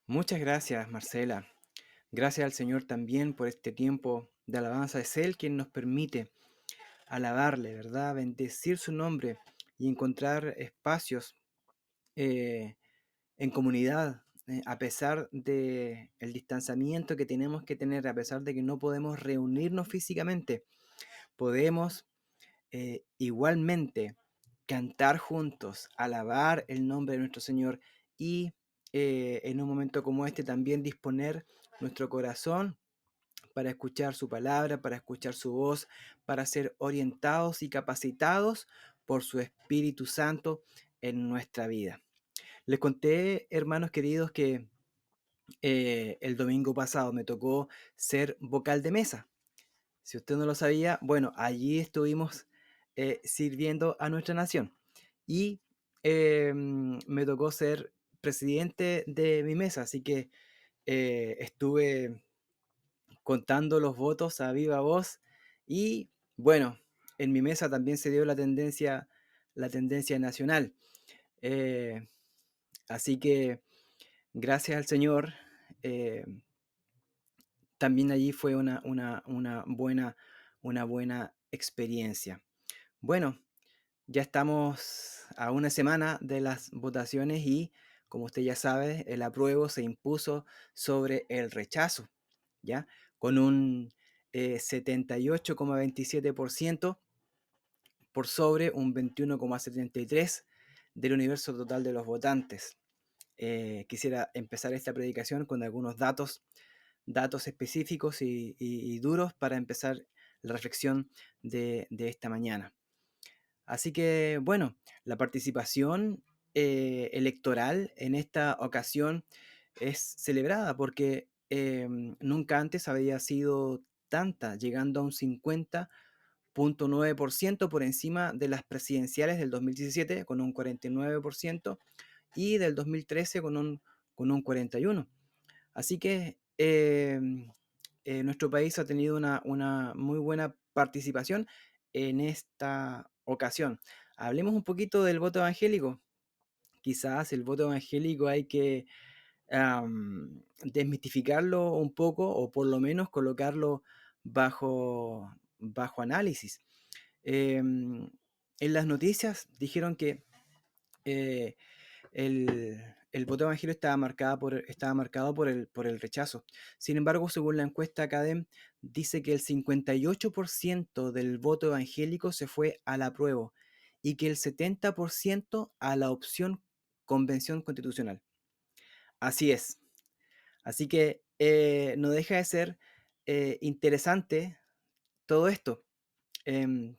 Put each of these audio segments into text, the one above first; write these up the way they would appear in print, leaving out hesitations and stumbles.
Muchas gracias, Marcela. Gracias al Señor también por este tiempo de alabanza. Es Él quien nos permite alabarle, ¿verdad? Bendecir su nombre y encontrar espacios eh, en comunidad, a pesar de el distanciamiento que tenemos que tener, a pesar de que no podemos reunirnos físicamente, podemos igualmente cantar juntos, alabar el nombre de nuestro Señor y en un momento como este también disponer nuestro corazón para escuchar su palabra, para escuchar su voz, para ser orientados y capacitados por su Espíritu Santo en nuestra vida. Les conté, hermanos queridos, que el domingo pasado me tocó ser vocal de mesa. Si usted no lo sabía, bueno, allí estuvimos sirviendo a nuestra nación. Y me tocó ser presidente de mi mesa, así que estuve contando los votos a viva voz. Y bueno, en mi mesa también se dio la tendencia nacional. Eh, Así que gracias al Señor, eh, también allí fue una buena experiencia. Bueno, ya estamos a una semana de las votaciones y, como usted ya sabe, el apruebo se impuso sobre el rechazo, ¿ya? Con un 78,27% por sobre un 21,73% del universo total de los votantes. Quisiera empezar esta predicación con algunos datos específicos y duros para empezar la reflexión de esta mañana. Así que, bueno, la participación electoral en esta ocasión es celebrada porque nunca antes había sido tanta, llegando a un 50,9% por encima de las presidenciales del 2017 con un 49% y del 2013 con un 41%. Así que nuestro país ha tenido una muy buena participación en esta ocasión. Hablemos un poquito del voto evangélico. Quizás el voto evangélico hay que desmitificarlo un poco o por lo menos colocarlo bajo análisis. Em, en las noticias dijeron que eh, el voto evangélico estaba marcado por el rechazo. Sin embargo, según la encuesta CADEM, dice que el 58% del voto evangélico se fue al apruebo y que el 70% a la opción convención constitucional. Así es. Así que no deja de ser interesante todo esto. Em,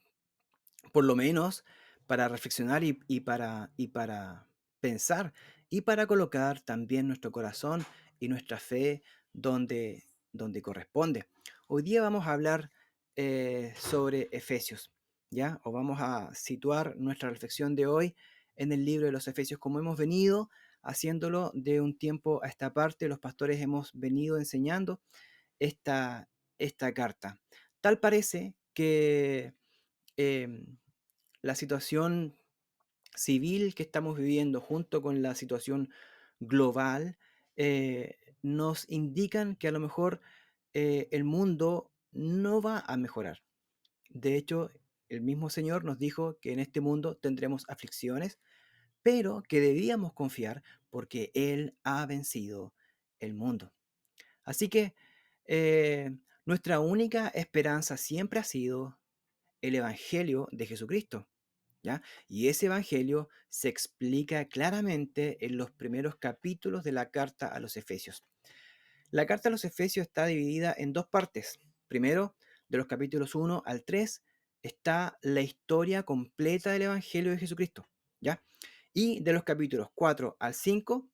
por lo menos para reflexionar y para pensar y para colocar también nuestro corazón y nuestra fe donde corresponde. Hoy día vamos a hablar sobre Efesios, ¿ya? O vamos a situar nuestra reflexión de hoy en el libro de los Efesios, como hemos venido haciéndolo de un tiempo a esta parte. Los pastores hemos venido enseñando esta carta. Tal parece que em, la situación civil que estamos viviendo junto con la situación global nos indican que a lo mejor el mundo no va a mejorar. De hecho, el mismo Señor nos dijo que en este mundo tendremos aflicciones, pero que debíamos confiar porque Él ha vencido el mundo. Así que eh, nuestra única esperanza siempre ha sido el Evangelio de Jesucristo, ¿ya? Y ese Evangelio se explica claramente en los primeros capítulos de la carta a los Efesios. La carta a los Efesios está dividida en dos partes. Primero, de los capítulos 1 al 3, está la historia completa del Evangelio de Jesucristo, ¿ya? Y de los capítulos 4 al 5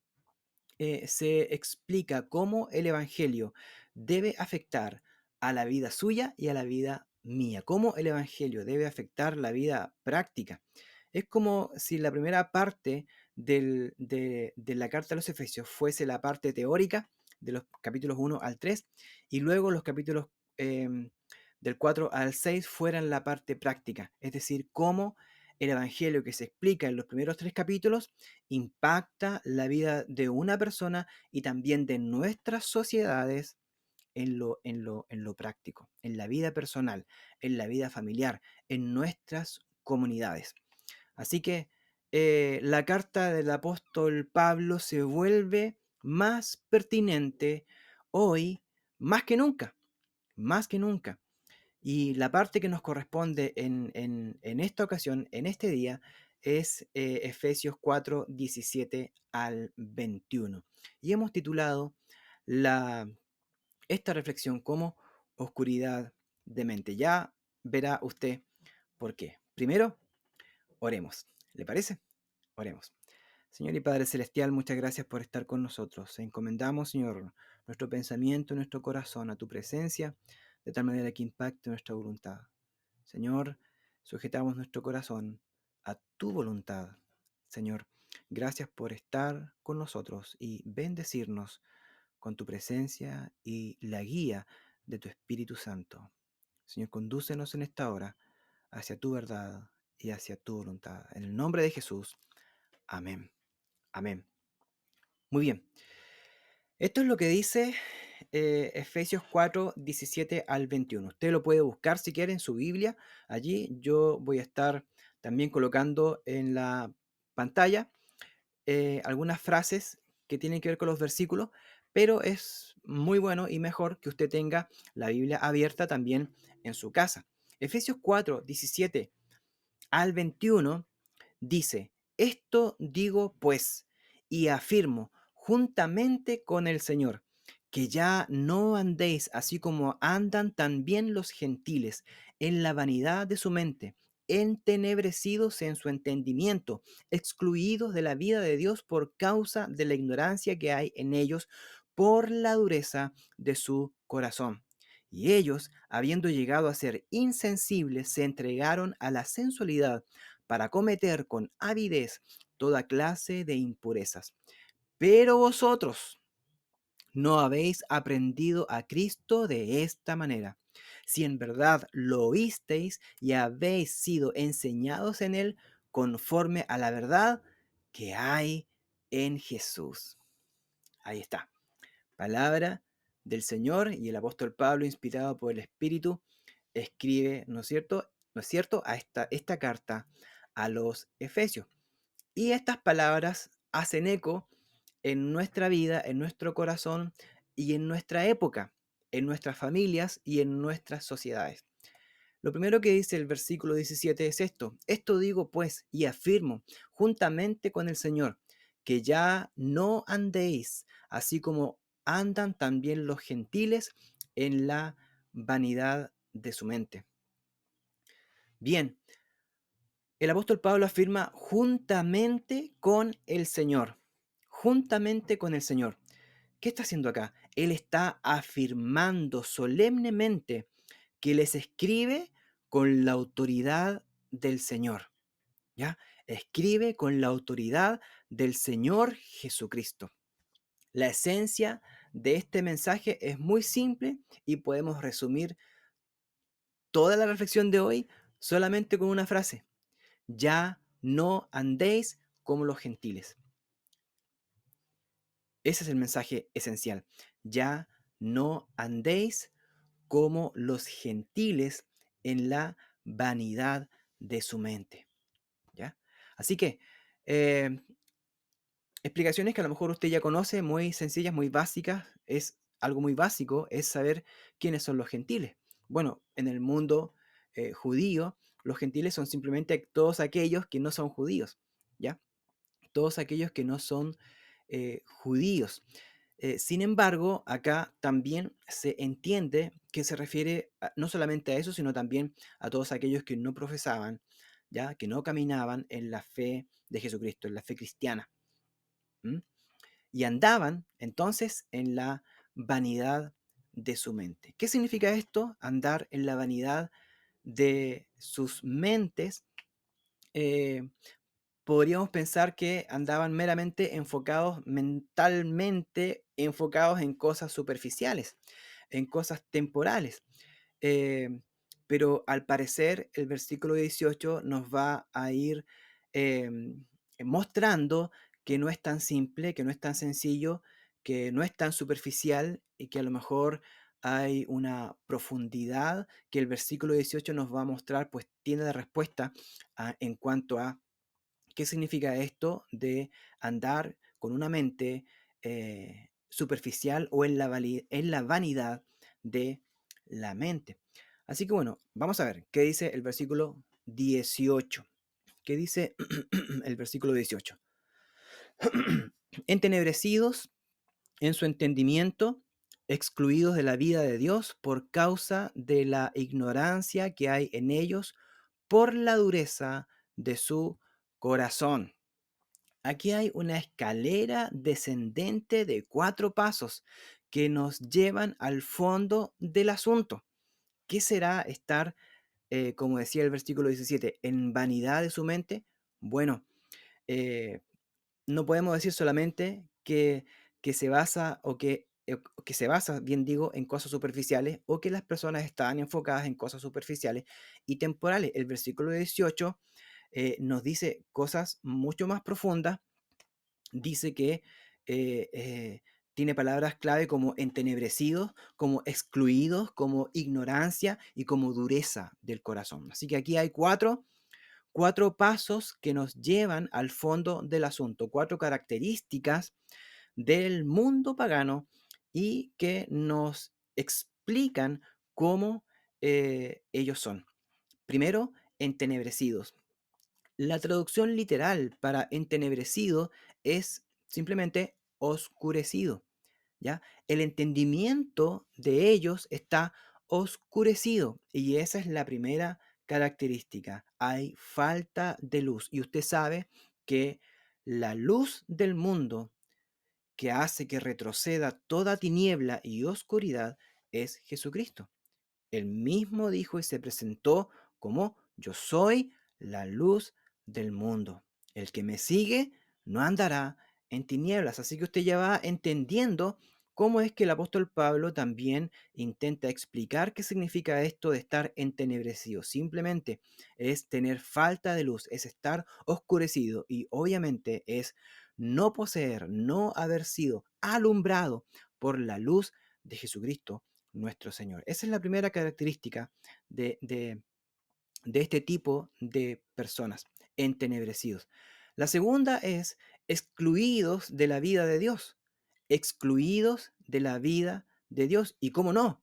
se explica cómo el Evangelio debe afectar a la vida suya y a la vida mía, cómo el Evangelio debe afectar la vida práctica. Es como si la primera parte de la carta a los Efesios fuese la parte teórica de los capítulos 1 al 3 y luego los capítulos del 4 al 6 fueran la parte práctica, es decir, cómo el evangelio que se explica en los primeros 3 capítulos impacta la vida de una persona y también de nuestras sociedades en lo práctico, en la vida personal, en la vida familiar, en nuestras comunidades. Así que la carta del apóstol Pablo se vuelve más pertinente hoy más que nunca, más que nunca. Y la parte que nos corresponde en esta ocasión, en este día, es Efesios 4, 17 al 21. Y hemos titulado la, esta reflexión como oscuridad de mente. Ya verá usted por qué. Primero, oremos. ¿Le parece? Oremos. Señor y Padre Celestial, muchas gracias por estar con nosotros. Encomendamos, Señor, nuestro pensamiento, nuestro corazón a tu presencia, de tal manera que impacte nuestra voluntad. Señor, sujetamos nuestro corazón a tu voluntad. Señor, gracias por estar con nosotros y bendecirnos con tu presencia y la guía de tu Espíritu Santo. Señor, condúcenos en esta hora hacia tu verdad y hacia tu voluntad. En el nombre de Jesús. Amén. Amén. Muy bien. Esto es lo que dice Efesios 4, 17 al 21. Usted lo puede buscar si quiere en su Biblia. Allí yo voy a estar también colocando en la pantalla algunas frases que tienen que ver con los versículos, pero es muy bueno y mejor que usted tenga la Biblia abierta también en su casa. Efesios 4, 17 al 21 dice, esto digo pues, y afirmo juntamente con el Señor, que ya no andéis así como andan también los gentiles, en la vanidad de su mente, entenebrecidos en su entendimiento, excluidos de la vida de Dios por causa de la ignorancia que hay en ellos, por la dureza de su corazón. Y ellos, habiendo llegado a ser insensibles, se entregaron a la sensualidad para cometer con avidez toda clase de impurezas. Pero vosotros no habéis aprendido a Cristo de esta manera. Si en verdad lo oísteis y habéis sido enseñados en él conforme a la verdad que hay en Jesús. Ahí está. Palabra del Señor, y el apóstol Pablo, inspirado por el Espíritu, escribe, ¿no es cierto? ¿No es cierto? A esta carta a los Efesios. Y estas palabras hacen eco en nuestra vida, en nuestro corazón y en nuestra época, en nuestras familias y en nuestras sociedades. Lo primero que dice el versículo 17 es esto. Esto digo pues y afirmo juntamente con el Señor, que ya no andéis así como andan también los gentiles en la vanidad de su mente. Bien, el apóstol Pablo afirma juntamente con el Señor, juntamente con el Señor. ¿Qué está haciendo acá? Él está afirmando solemnemente que les escribe con la autoridad del Señor, ¿ya? Escribe con la autoridad del Señor Jesucristo. La esencia de este mensaje es muy simple y podemos resumir toda la reflexión de hoy solamente con una frase. Ya no andéis como los gentiles. Ese es el mensaje esencial. Ya no andéis como los gentiles en la vanidad de su mente. ¿Ya? Así que, eh, explicaciones que a lo mejor usted ya conoce, muy sencillas, muy básicas, es algo muy básico, es saber quiénes son los gentiles. Bueno, en el mundo judío, los gentiles son simplemente todos aquellos que no son judíos, ¿ya? Todos aquellos que no son judíos. Sin embargo, acá también se entiende que se refiere no solamente a eso, sino también a todos aquellos que no profesaban, ya que no caminaban en la fe de Jesucristo, en la fe cristiana. ¿Mm? Y andaban entonces en la vanidad de su mente. ¿Qué significa esto? Andar en la vanidad de sus mentes. Eh, Podríamos pensar que andaban meramente enfocados mentalmente, enfocados en cosas superficiales, en cosas temporales. Eh, pero al parecer el versículo 18 nos va a ir mostrando que no es tan simple, que no es tan sencillo, que no es tan superficial y que a lo mejor hay una profundidad que el versículo 18 nos va a mostrar, pues tiene la respuesta en cuanto a qué significa esto de andar con una mente superficial o en la vanidad de la mente. Así que bueno, vamos a ver qué dice el versículo 18. ¿Qué dice el versículo 18? Entenebrecidos en su entendimiento, excluidos de la vida de Dios por causa de la ignorancia que hay en ellos por la dureza de su corazón. Aquí hay una escalera descendente de 4 pasos que nos llevan al fondo del asunto. ¿Qué será estar, como decía el versículo 17, en vanidad de su mente? Bueno, eh, no podemos decir solamente que se basa que se basa, bien digo, en cosas superficiales o que las personas están enfocadas en cosas superficiales y temporales. El versículo 18 nos dice cosas mucho más profundas. Dice que tiene palabras clave como entenebrecidos, como excluidos, como ignorancia y como dureza del corazón. Así que aquí hay cuatro pasos que nos llevan al fondo del asunto, cuatro características del mundo pagano y que nos explican cómo ellos son. Primero, entenebrecidos. La traducción literal para entenebrecido es simplemente oscurecido, ¿ya? El entendimiento de ellos está oscurecido y esa es la primera característica. Hay falta de luz y usted sabe que la luz del mundo que hace que retroceda toda tiniebla y oscuridad es Jesucristo. Él mismo dijo y se presentó como yo soy la luz del mundo. El que me sigue no andará en tinieblas. Así que usted ya va entendiendo cómo es que el apóstol Pablo también intenta explicar qué significa esto de estar entenebrecido. Simplemente es tener falta de luz, es estar oscurecido y obviamente es no poseer, no haber sido alumbrado por la luz de Jesucristo nuestro Señor. Esa es la primera característica de este tipo de personas, entenebrecidos. La segunda es excluidos de la vida de Dios, excluidos de la vida de Dios. ¿Y cómo no?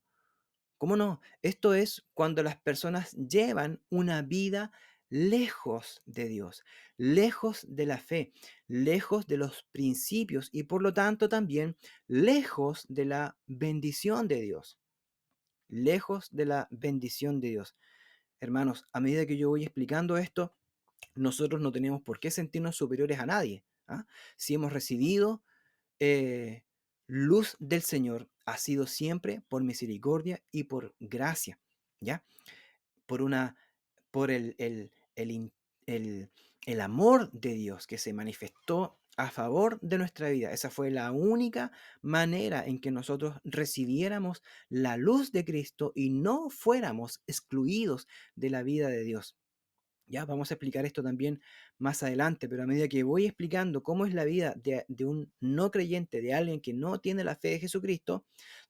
¿Cómo no? Esto es cuando las personas llevan una vida lejos de Dios, lejos de la fe, lejos de los principios y por lo tanto también lejos de la bendición de Dios, lejos de la bendición de Dios. Hermanos, a medida que yo voy explicando esto, nosotros no tenemos por qué sentirnos superiores a nadie. ¿Ah? Si hemos recibido eh, luz del Señor, ha sido siempre por misericordia y por gracia, ¿ya? Por una, por el, el amor de Dios que se manifestó a favor de nuestra vida. Esa fue la única manera en que nosotros recibiéramos la luz de Cristo y no fuéramos excluidos de la vida de Dios. Ya vamos a explicar esto también más adelante, pero a medida que voy explicando cómo es la vida de un no creyente, de alguien que no tiene la fe de Jesucristo,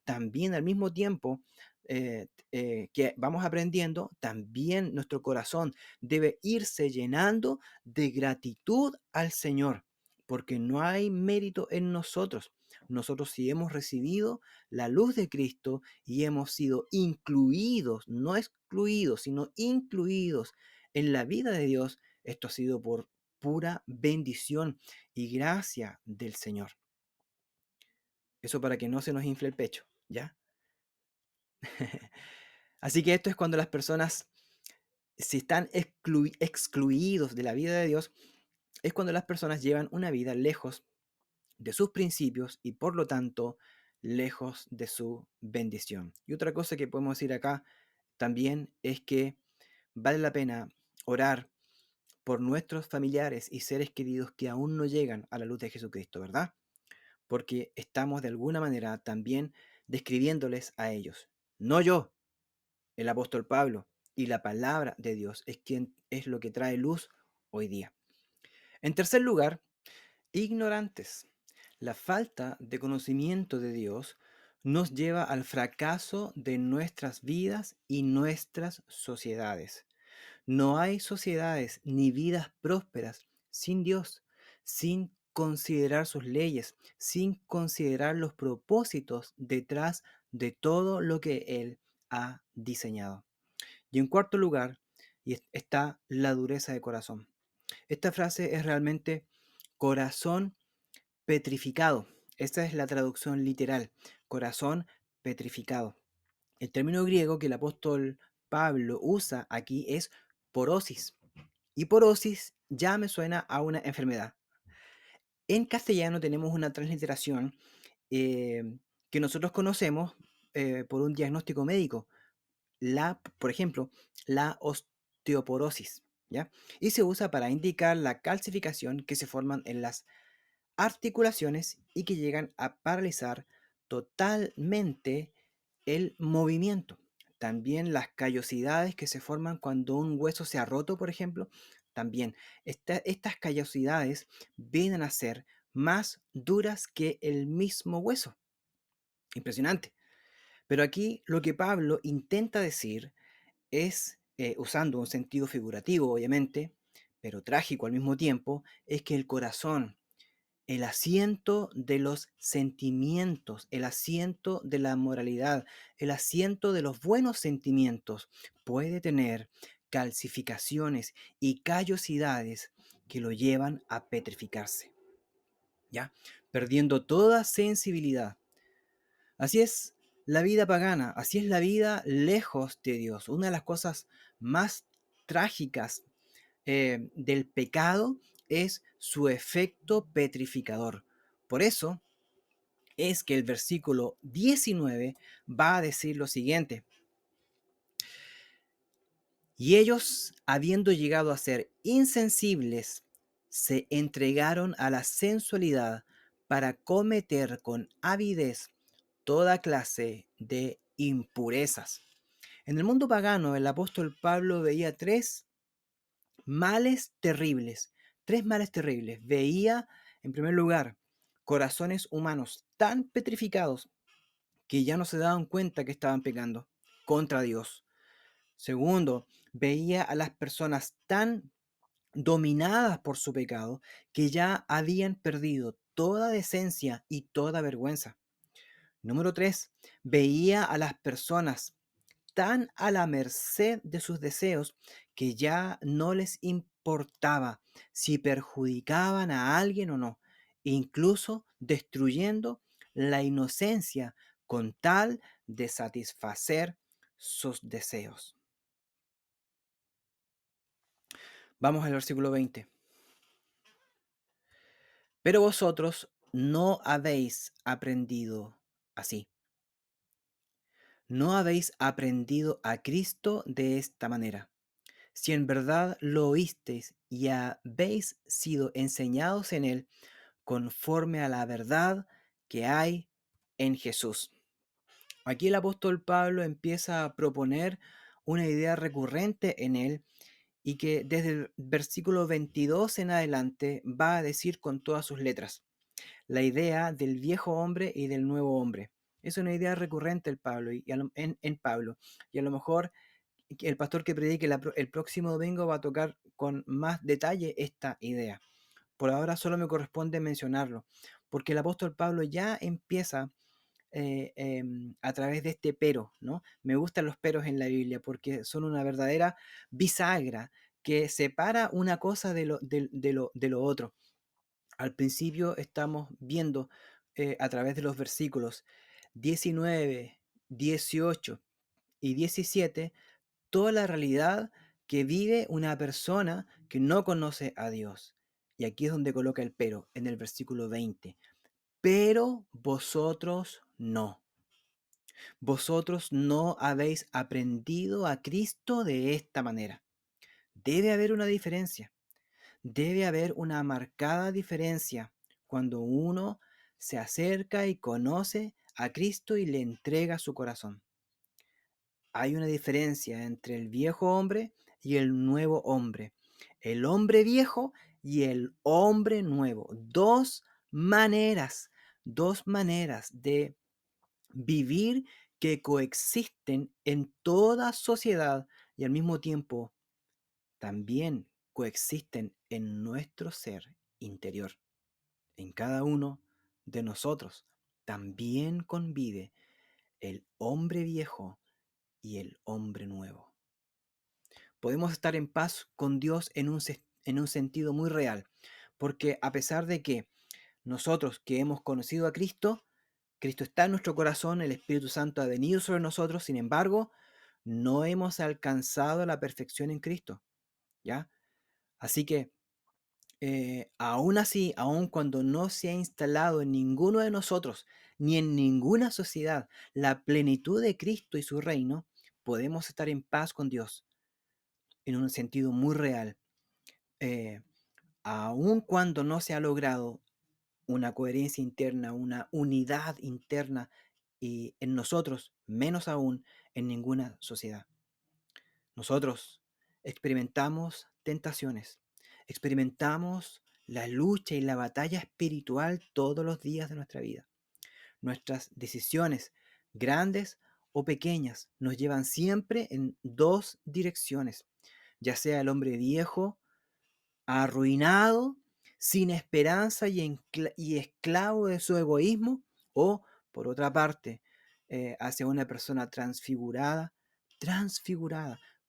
también al mismo tiempo que vamos aprendiendo, también nuestro corazón debe irse llenando de gratitud al Señor, porque no hay mérito en nosotros. Nosotros sí hemos recibido la luz de Cristo y hemos sido incluidos, no excluidos, sino incluidos en la vida de Dios, esto ha sido por pura bendición y gracia del Señor. Eso para que no se nos infle el pecho, ¿ya? Así que esto es cuando las personas, si están excluidos de la vida de Dios, es cuando las personas llevan una vida lejos de sus principios y por lo tanto lejos de su bendición. Y otra cosa que podemos decir acá también es que vale la pena orar por nuestros familiares y seres queridos que aún no llegan a la luz de Jesucristo, ¿verdad? Porque estamos de alguna manera también describiéndoles a ellos. No yo, el apóstol Pablo, y la palabra de Dios es quien es lo que trae luz hoy día. En tercer lugar, ignorantes. La falta de conocimiento de Dios nos lleva al fracaso de nuestras vidas y nuestras sociedades. No hay sociedades ni vidas prósperas sin Dios, sin considerar sus leyes, sin considerar los propósitos detrás de todo lo que Él ha diseñado. Y en cuarto lugar, está la dureza de corazón. Esta frase es realmente corazón petrificado. Esta es la traducción literal, corazón petrificado. El término griego que el apóstol Pablo usa aquí es porosis. Y porosis ya me suena a una enfermedad. En castellano tenemos una transliteración eh, que nosotros conocemos por un diagnóstico médico. Por ejemplo, la osteoporosis, ¿ya? Y se usa para indicar la calcificación que se forman en las articulaciones y que llegan a paralizar totalmente el movimiento. También las callosidades que se forman cuando un hueso se ha roto, por ejemplo, también estas callosidades vienen a ser más duras que el mismo hueso. Impresionante. Pero aquí lo que Pablo intenta decir es, usando un sentido figurativo, obviamente, pero trágico al mismo tiempo, es que el corazón, el asiento de los sentimientos, el asiento de la moralidad, el asiento de los buenos sentimientos, puede tener calcificaciones y callosidades que lo llevan a petrificarse, ¿ya? Perdiendo toda sensibilidad. Así es la vida pagana, así es la vida lejos de Dios. Una de las cosas más trágicas del pecado es su efecto petrificador. Por eso es que el versículo 19 va a decir lo siguiente: y ellos, habiendo llegado a ser insensibles, se entregaron a la sensualidad para cometer con avidez toda clase de impurezas. En el mundo pagano, el apóstol Pablo veía males terribles, tres males terribles. Veía, en primer lugar, corazones humanos tan petrificados que ya no se daban cuenta que estaban pecando contra Dios. Segundo, veía a las personas tan dominadas por su pecado que ya habían perdido toda decencia y toda vergüenza. Número tres, veía a las personas tan a la merced de sus deseos que ya no les importaba si perjudicaban a alguien o no, incluso destruyendo la inocencia con tal de satisfacer sus deseos. Vamos al versículo 20. Pero vosotros no habéis aprendido así. No habéis aprendido a Cristo de esta manera. Si en verdad lo oísteis y habéis sido enseñados en él conforme a la verdad que hay en Jesús. Aquí el apóstol Pablo empieza a proponer una idea recurrente en él y que desde el versículo 22 en adelante va a decir con todas sus letras: la idea del viejo hombre y del nuevo hombre. Es una idea recurrente en Pablo, y a lo mejor el pastor que predique el próximo domingo va a tocar con más detalle esta idea. Por ahora solo me corresponde mencionarlo, porque el apóstol Pablo ya empieza a través de este pero, ¿no? Me gustan los peros en la Biblia porque son una verdadera bisagra que separa una cosa de lo otro. Al principio estamos viendo a través de los versículos 19, 18 y 17 toda la realidad que vive una persona que no conoce a Dios. Y aquí es donde coloca el pero, en el versículo 20. Pero vosotros no. Vosotros no habéis aprendido a Cristo de esta manera. Debe haber una diferencia. Debe haber una marcada diferencia cuando uno se acerca y conoce a Cristo y le entrega su corazón. hay una diferencia entre el viejo hombre y el nuevo hombre. El hombre viejo y el hombre nuevo. Dos maneras de vivir que coexisten en toda sociedad y al mismo tiempo también coexisten en nuestro ser interior. En cada uno de nosotros también convive el hombre viejo y el hombre nuevo. Podemos estar en paz con Dios en un sentido muy real, porque a pesar de que nosotros que hemos conocido a Cristo, Cristo está en nuestro corazón, el Espíritu Santo ha venido sobre nosotros, sin embargo, no hemos alcanzado la perfección en Cristo, ¿ya? Así que, aún así, aun cuando no se ha instalado en ninguno de nosotros, ni en ninguna sociedad, la plenitud de Cristo y su reino, podemos estar en paz con Dios en un sentido muy real. Eh, Aun cuando no se ha logrado una coherencia interna, una unidad interna y en nosotros, menos aún en ninguna sociedad. Nosotros experimentamos tentaciones, experimentamos la lucha y la batalla espiritual todos los días de nuestra vida. Nuestras decisiones, grandes o pequeñas, nos llevan siempre en dos direcciones, ya sea el hombre viejo, arruinado, sin esperanza y esclavo de su egoísmo, o por otra parte, hacia una persona transfigurada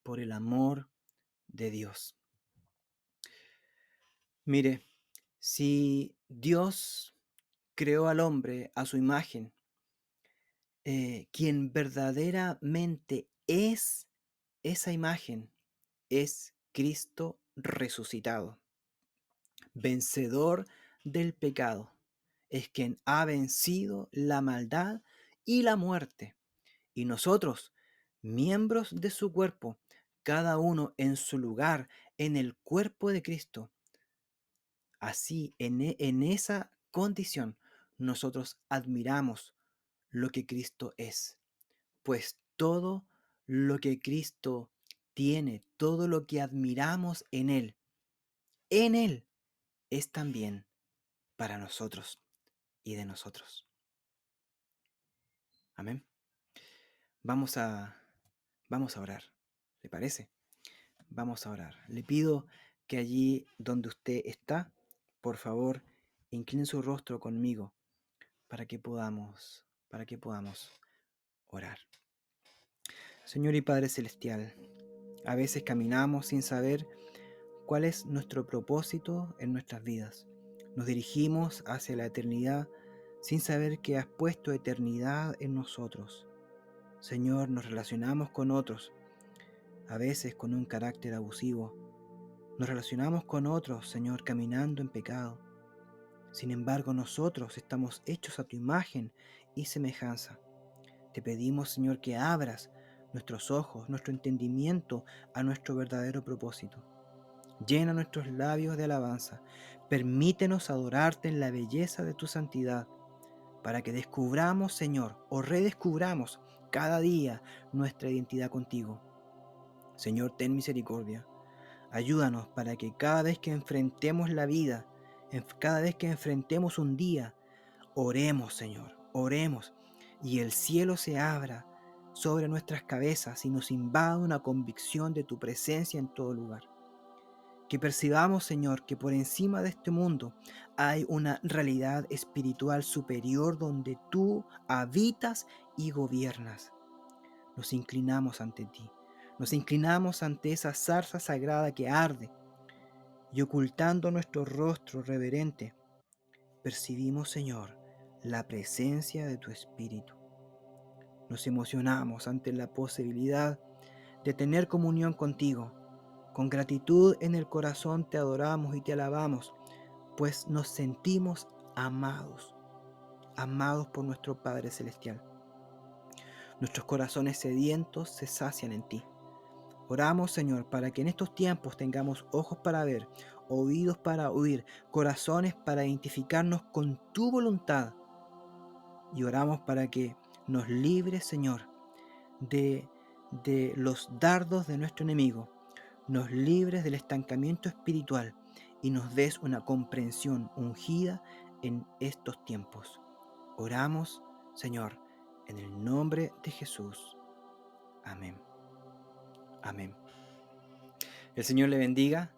por el amor de Dios. Mire, si Dios creó al hombre a su imagen, quien verdaderamente es esa imagen es Cristo resucitado, vencedor del pecado. Es quien ha vencido la maldad y la muerte. Y nosotros, miembros de su cuerpo, cada uno en su lugar, en el cuerpo de Cristo, así, en esa condición, nosotros admiramos lo que Cristo es. Pues todo lo que Cristo tiene, todo lo que admiramos en Él es también para nosotros y de nosotros. Amén. Vamos a, vamos a orar. ¿Le parece? Vamos a orar. Le pido que allí donde usted está, por favor, incline su rostro conmigo para que podamos orar. Señor y Padre Celestial, a veces caminamos sin saber cuál es nuestro propósito en nuestras vidas. Nos dirigimos hacia la eternidad sin saber que has puesto eternidad en nosotros. Señor, nos relacionamos con otros, a veces con un carácter abusivo. Nos relacionamos con otros, Señor, caminando en pecado. Sin embargo, nosotros estamos hechos a tu imagen y semejanza. Te pedimos, Señor, que abras nuestros ojos, nuestro entendimiento a nuestro verdadero propósito. Llena nuestros labios de alabanza. Permítenos adorarte en la belleza de tu santidad, para que descubramos, Señor, o redescubramos cada día nuestra identidad contigo. Señor, ten misericordia. Ayúdanos para que cada vez que enfrentemos la vida, cada vez que enfrentemos un día, oremos, Señor, oremos, y el cielo se abra sobre nuestras cabezas y nos invada una convicción de tu presencia en todo lugar. Que percibamos, Señor, que por encima de este mundo hay una realidad espiritual superior donde tú habitas y gobiernas. Nos inclinamos ante ti. Nos inclinamos ante esa zarza sagrada que arde y ocultando nuestro rostro reverente, percibimos, Señor, la presencia de tu Espíritu. Nos emocionamos ante la posibilidad de tener comunión contigo. Con gratitud en el corazón te adoramos y te alabamos, pues nos sentimos amados, amados por nuestro Padre Celestial. Nuestros corazones sedientos se sacian en ti. Oramos, Señor, para que en estos tiempos tengamos ojos para ver, oídos para oír, corazones para identificarnos con tu voluntad. Y oramos para que nos libres, Señor, de de los dardos de nuestro enemigo, nos libres del estancamiento espiritual y nos des una comprensión ungida en estos tiempos. Oramos, Señor, en el nombre de Jesús. Amén. Amén. El Señor le bendiga,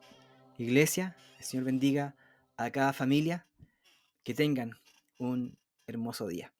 iglesia. El Señor bendiga a cada familia. Que tengan un hermoso día.